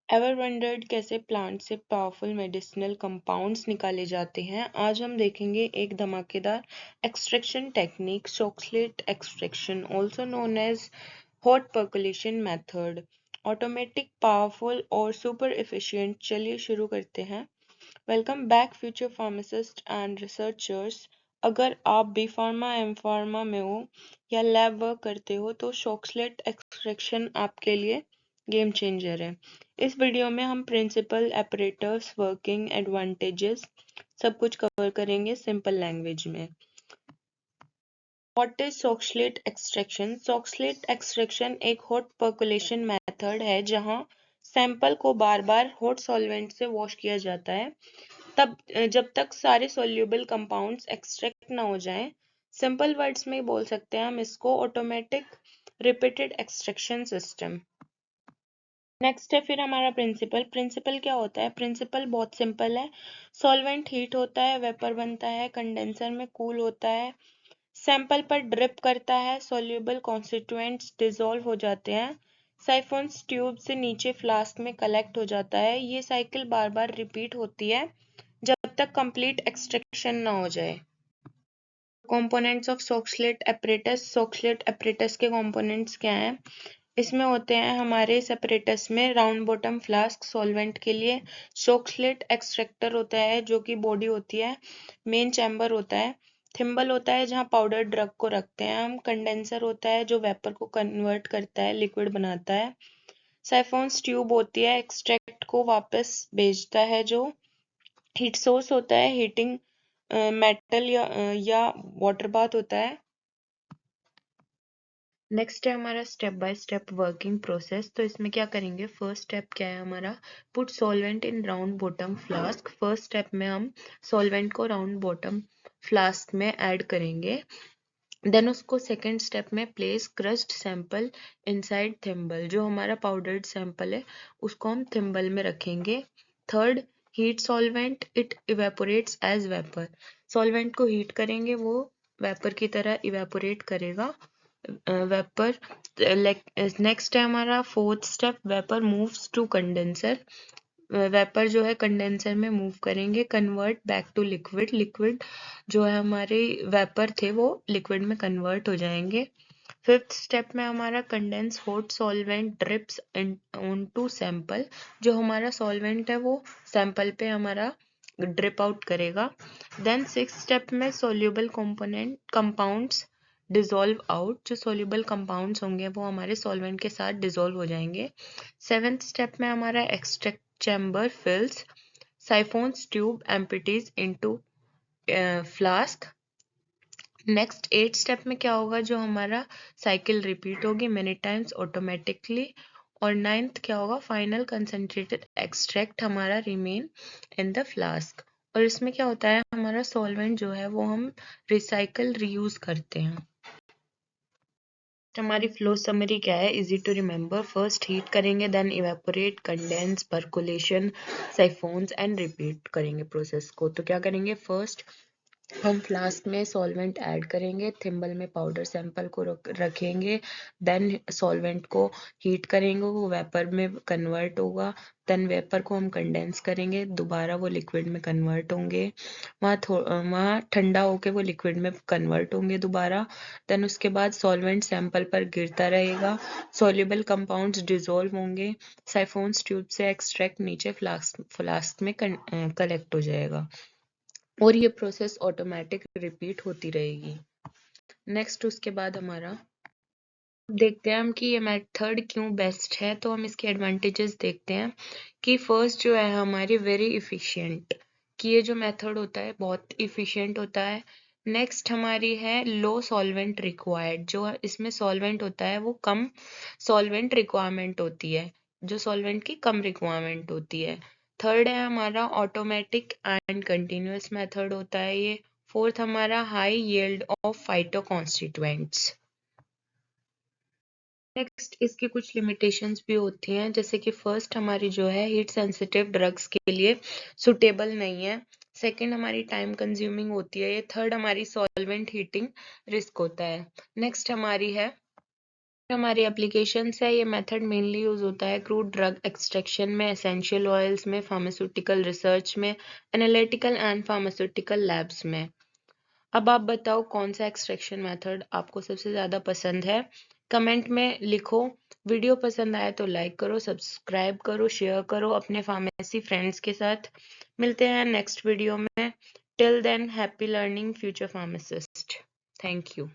Ever wondered कैसे plant से powerful medicinal compounds निकाले जाते हैं? आज हम देखेंगे एक धमाकेदार extraction technique, Soxhlet extraction, also known as hot percolation method. Automatic, powerful और सुपर एफिशिएंट। चलिए शुरू करते हैं। Welcome back future pharmacist and researchers. अगर आप बी फार्मा, एम फार्मा में हो या लैब वर्क करते हो तो शॉकस्लिट एक्सट्रैक्शन आपके लिए गेम चेंजर है। इस वीडियो में हम प्रिंसिपल, ऑपरेटर्स, वर्किंग, एडवांटेजेस सब कुछ कवर करेंगे सिंपल लैंग्वेज में। What is Soxhlet extraction? Soxhlet extraction एक हॉट पर्कुलेशन मेथड है जहां सैंपल को बार बार हॉट सॉल्वेंट से वॉश किया जाता है तब जब तक सारे सोल्यूबल कंपाउंड्स एक्सट्रैक्ट ना हो जाएं। सिंपल वर्ड्स में बोल सकते हैं हम इसको automatic repeated extraction system. Next है फिर हमारा प्रिंसिपल। प्रिंसिपल क्या होता है? प्रिंसिपल बहुत सिंपल है। सॉल्वेंट हीट होता है, वेपर बनता है, कंडेंसर में कूल होता है, सैंपल पर ड्रिप करता है, सॉल्युबल कॉन्स्टिट्यूएंट्स डिसॉल्व हो जाते हैं, साइफॉन्स ट्यूब से नीचे फ्लास्क में कलेक्ट हो जाता है। ये साइकिल बार बार रिपीट होती है जब तक कंप्लीट एक्सट्रैक्शन ना हो जाए। Components of Soxhlet apparatus. Soxhlet apparatus के कंपोनेंट्स क्या हैं? इसमें होते हैं हमारे सेपरेटस में राउंड बॉटम फ्लास्क सॉल्वेंट के लिए, शॉकस्लिट एक्सट्रैक्टर होता है जो कि बॉडी होती है, मेन चैम्बर होता है, थिम्बल होता है जहां पाउडर ड्रग को रखते हैं हम, कंडेंसर होता है जो वेपर को कन्वर्ट करता है, लिक्विड बनाता है, साइफॉन्स ट्यूब होती है एक्सट्रैक्ट को वापस भेजता है, जो हीट सोर्स होता है, हीटिंग मेटल या वाटर बाथ होता है। नेक्स्ट है हमारा step by step working process. तो इसमें क्या करेंगे? फर्स्ट स्टेप क्या है हमारा? Put solvent in round bottom flask. First step में हम सॉल्वेंट को राउंड बॉटम फ्लास्क में ऐड करेंगे। देन उसको सेकेंड स्टेप में place crossed sample inside thimble. जो हमारा पाउडर्ड सैंपल है उसको हम थिम्बल में रखेंगे। Third, heat solvent, it evaporates as vapour. Solvent को हीट करेंगे, वो वेपर की तरह इवेपोरेट करेगा। वेपर नेक्स्ट है हमारा fourth step, vapour moves to condenser. Vapour जो है कंडेंसर में मूव करेंगे, convert back to liquid. Liquid जो है हमारे वेपर थे वो लिक्विड में कन्वर्ट हो जाएंगे। फिफ्थ स्टेप में हमारा condense hot solvent drips on to sample. जो हमारा सॉल्वेंट है वो सैंपल पे हमारा ड्रिप आउट करेगा। देन सिक्स स्टेप में सोल्यूबल कंपाउंड्स डिसॉल्व आउट। जो सोल्यूबल कंपाउंड्स होंगे वो हमारे सॉल्वेंट के साथ डिसॉल्व हो जाएंगे। सेवेंथ स्टेप में हमारा extract chamber fills, siphons tube empties into flask. Next eight step में क्या होगा? जो हमारा साइकिल रिपीट होगी मेनी टाइम्स ऑटोमेटिकली। और नाइन्थ क्या होगा? फाइनल कंसंट्रेटेड एक्सट्रैक्ट हमारा रिमेन इन द फ्लास्क। और इसमें क्या होता है? हमारा सॉल्वेंट जो है वो हम रिसाइकल रीयूज करते हैं। हमारी फ्लो समरी क्या है? Easy to remember. First heat करेंगे, then evaporate, condense, percolation, siphons and repeat करेंगे प्रोसेस को। तो क्या करेंगे? फर्स्ट हम फ्लास्क में सॉल्वेंट ऐड करेंगे, थिम्बल में पाउडर सैंपल को रखेंगे, देन सॉल्वेंट को हीट करेंगे, वो वेपर में कन्वर्ट होगा, देन वेपर को हम कंडेंस करेंगे, दोबारा वो लिक्विड में कन्वर्ट होंगे, वहाँ ठंडा होके वो लिक्विड में कन्वर्ट होंगे दोबारा। देन उसके बाद सॉल्वेंट सैंपल पर गिरता रहेगा, सॉल्युबल कंपाउंड्स डिसॉल्व होंगे, साइफोन्स ट्यूब से एक्सट्रैक्ट नीचे फ्लास्क में कलेक्ट हो जाएगा और ये प्रोसेस ऑटोमेटिक रिपीट होती रहेगी। नेक्स्ट उसके बाद हमारा देखते हैं हम कि ये मेथड क्यों बेस्ट है। तो हम इसके एडवांटेजेस देखते हैं कि फर्स्ट जो है हमारी वेरी इफिशिएंट, कि ये जो मेथड होता है बहुत इफिशिएंट होता है। नेक्स्ट हमारी है लो सॉल्वेंट रिक्वायर्ड। जो इसमें सॉल्वेंट होता है वो कम सॉल्वेंट रिक्वायरमेंट होती है, जो सॉल्वेंट की कम रिक्वायरमेंट होती है। थर्ड है हमारा ऑटोमेटिक एंड कंटिन्यूअस मेथड होता है ये। फोर्थ हमारा high yield of phyto constituents. Next इसकी कुछ लिमिटेशंस भी होती हैं, जैसे कि फर्स्ट हमारी जो है हीट सेंसिटिव ड्रग्स के लिए सुटेबल नहीं है। सेकंड हमारी टाइम कंज्यूमिंग होती है ये। थर्ड हमारी सॉल्वेंट हीटिंग रिस्क होता है। नेक्स्ट हमारी है हमारी एप्लीकेशंस है, ये मेथड मेनली यूज होता है क्रूड ड्रग एक्सट्रैक्शन में, एसेंशियल ऑयल्स में, फार्मास्यूटिकल रिसर्च में, एनालिटिकल एंड फार्मास्यूटिकल लैब्स में। अब आप बताओ कौन सा एक्सट्रैक्शन मेथड आपको सबसे ज़्यादा पसंद है, कमेंट में लिखो। वीडियो पसंद आए तो लाइक करो, सब्सक्राइब करो, शेयर करो अपने फार्मेसी फ्रेंड्स के साथ। मिलते हैं नेक्स्ट वीडियो में। Till than happy learning future pharmacist. Thank you.